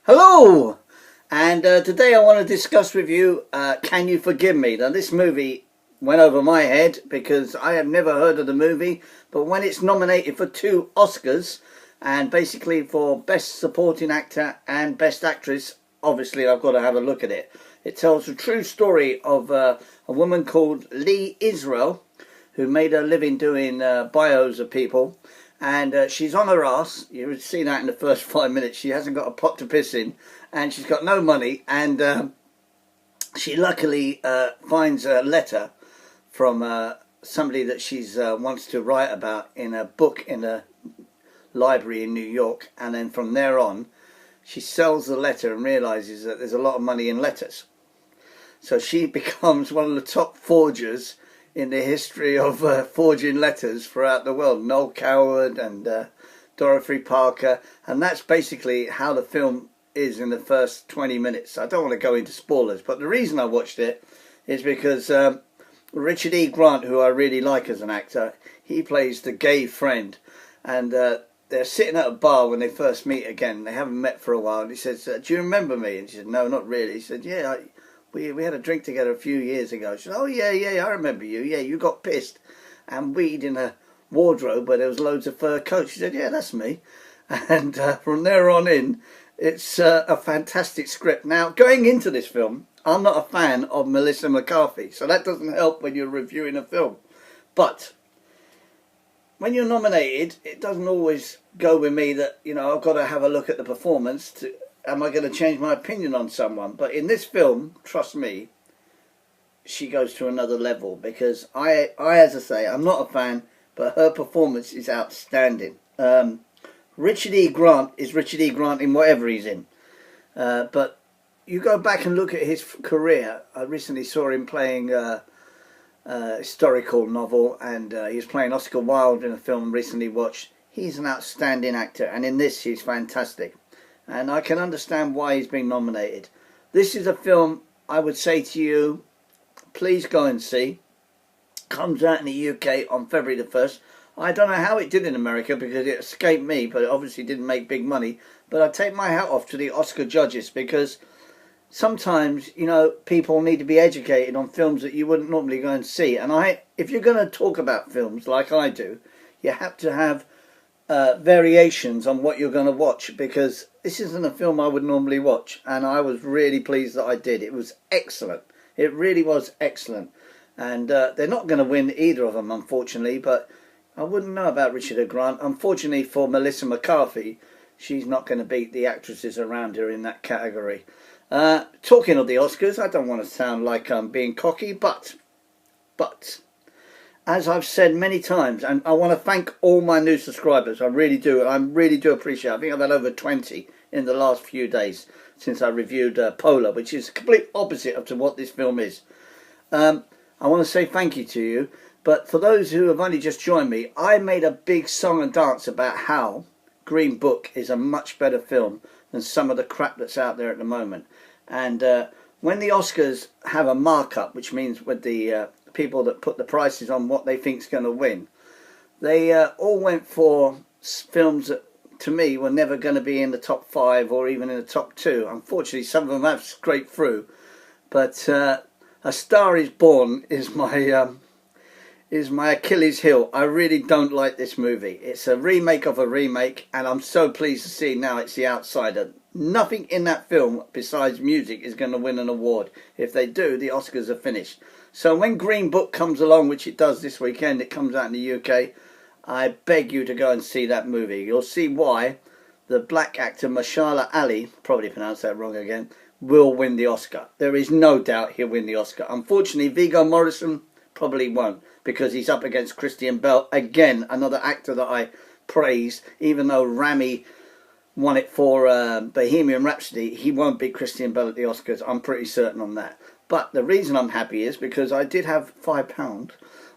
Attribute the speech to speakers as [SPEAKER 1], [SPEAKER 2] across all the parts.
[SPEAKER 1] Hello! And today I want to discuss with you Can You Forgive Me? Now, this movie went over my head because I have never heard of the movie, but when it's nominated for 2 Oscars, and basically for Best Supporting Actor and Best Actress, obviously I've got to have a look at it. It tells the true story of a woman called Lee Israel, who made her living doing bios of people. And she's on her ass. You would see that in the first 5 minutes. She hasn't got a pot to piss in, and she's got no money. And she luckily finds a letter from somebody that she's wants to write about in a book in a library in New York. And then from there on, she sells the letter and realizes that there's a lot of money in letters. So she becomes one of the top forgers in the history of forging letters throughout the world. Noel Coward and Dorothy Parker. And that's basically how the film is in the first 20 minutes. I don't want to go into spoilers, but the reason I watched it is because Richard E. Grant, who I really like as an actor, he plays the gay friend. And they're sitting at a bar when they first meet again. They haven't met for a while. And he says, do you remember me? And she said, no, not really. He said, yeah, we had a drink together a few years ago. She said, oh, yeah, I remember you. Yeah, you got pissed and weed in a wardrobe where there was loads of fur coats. She said, yeah, that's me. And from there on in, it's a fantastic script. Now, going into this film, I'm not a fan of Melissa McCarthy, so that doesn't help when you're reviewing a film. But when you're nominated, it doesn't always go with me that, you know, I've got to have a look at the performance to... Am I going to change my opinion on someone? But in this film, trust me, she goes to another level because I as I say, I'm not a fan, but her performance is outstanding. Richard E. Grant is Richard E. Grant in whatever he's in. But you go back and look at his career. I recently saw him playing a historical novel, and he was playing Oscar Wilde in a film recently watched. He's an outstanding actor, and in this, he's fantastic. And I can understand why he's been nominated. This is a film I would say to you, please go and see. Comes out in the UK on February the 1st. I don't know how it did in America because it escaped me, but it obviously didn't make big money. But I take my hat off to the Oscar judges because sometimes, you know, people need to be educated on films that you wouldn't normally go and see. And if you're going to talk about films like I do, you have to have variations on what you're going to watch, because this isn't a film I would normally watch, and I was really pleased that I did. It was excellent. It really was excellent. And they're not going to win either of them, unfortunately, but I wouldn't know about Richard E. Grant. Unfortunately for Melissa McCarthy, she's not going to beat the actresses around her in that category. Talking of the Oscars, I don't want to sound like I'm being cocky, but as I've said many times, and I want to thank all my new subscribers, I really do appreciate it. I think I've had over 20 in the last few days since I reviewed Polar, which is the complete opposite of to what this film is. I want to say thank you to you, but for those who have only just joined me, I made a big song and dance about how Green Book is a much better film than some of the crap that's out there at the moment. And when the Oscars have a markup, which means with the people that put the prices on what they think's going to win, they all went for films that to me were never going to be in the top 5 or even in the top 2. Unfortunately, some of them have scraped through, but A Star Is Born is my Achilles heel. I really don't like this movie. It's a remake of a remake, and I'm so pleased to see now it's The Outsider. Nothing in that film besides music is going to win an award. If they do, the Oscars are finished. So when Green Book comes along, which it does this weekend, it comes out in the UK, I beg you to go and see that movie. You'll see why the black actor Mahershala Ali, probably pronounced that wrong again, will win the Oscar. There is no doubt he'll win the Oscar. Unfortunately, Viggo Mortensen probably won't, because he's up against Christian Bale. Again, another actor that I praise, even though Rami won it for Bohemian Rhapsody, he won't beat Christian Bale at the Oscars. I'm pretty certain on that. But the reason I'm happy is because I did have £5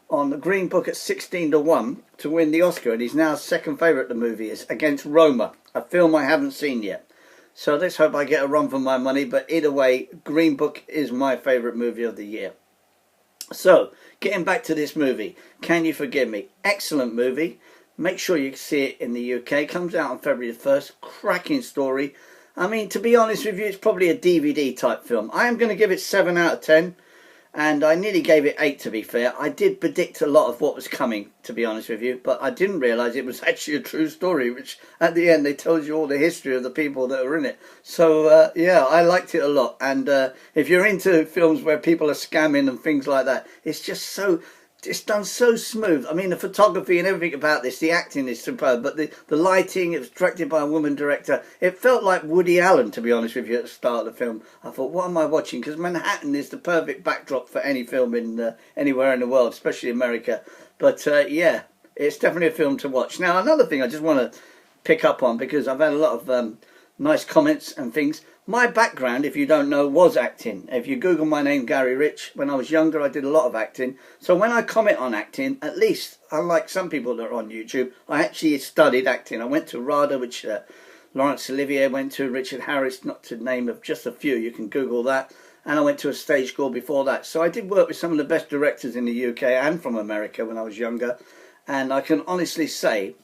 [SPEAKER 1] on the Green Book at 16-1 to win the Oscar, and he's now second favourite. The movie is against Roma, a film I haven't seen yet. So let's hope I get a run for my money. But either way, Green Book is my favourite movie of the year. So getting back to this movie, Can You Forgive Me? Excellent movie. Make sure you see it in the UK. Comes out on February the 1st. Cracking story. I mean, to be honest with you, it's probably a DVD type film. I am going to give it 7 out of 10. And I nearly gave it 8, to be fair. I did predict a lot of what was coming, to be honest with you, but I didn't realise it was actually a true story, which at the end they tells you all the history of the people that are in it. So yeah, I liked it a lot. And if you're into films where people are scamming and things like that, it's just so... It's done so smooth. I mean, the photography and everything about this, the acting is superb, but the lighting, it was directed by a woman director. It felt like Woody Allen, to be honest with you, at the start of the film. I thought, what am I watching? Because Manhattan is the perfect backdrop for any film in anywhere in the world, especially America. But yeah, it's definitely a film to watch. Now, another thing I just want to pick up on, because I've had a lot of nice comments and things. My background, if you don't know, was acting. If you Google my name, Gary Rich, when I was younger, I did a lot of acting. So when I comment on acting, at least, unlike some people that are on YouTube, I actually studied acting. I went to RADA, which Laurence Olivier went to, Richard Harris, not to name of just a few, you can Google that. And I went to a stage school before that. So I did work with some of the best directors in the UK and from America when I was younger. And I can honestly say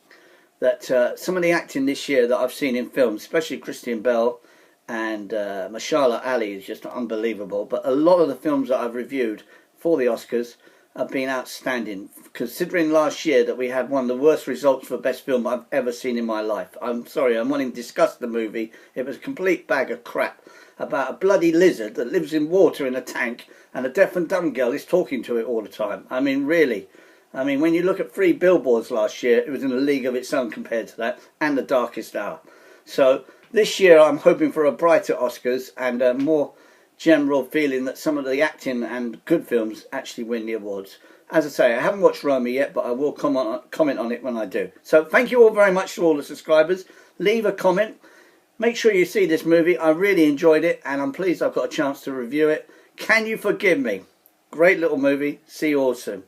[SPEAKER 1] that some of the acting this year that I've seen in films, especially Christian Bale and Mashallah Ali, is just unbelievable. But a lot of the films that I've reviewed for the Oscars have been outstanding, considering last year that we had one of the worst results for best film I've ever seen in my life. I'm sorry, I'm wanting to discuss the movie. It was a complete bag of crap about a bloody lizard that lives in water in a tank, and a deaf and dumb girl is talking to it all the time. I mean, really. I mean, when you look at 3 Billboards last year, it was in a league of its own compared to that, and The Darkest Hour. So this year I'm hoping for a brighter Oscars and a more general feeling that some of the acting and good films actually win the awards. As I say, I haven't watched Roma yet, but I will comment on it when I do. So thank you all very much to all the subscribers. Leave a comment. Make sure you see this movie. I really enjoyed it, and I'm pleased I've got a chance to review it. Can You Forgive Me? Great little movie. See you all soon.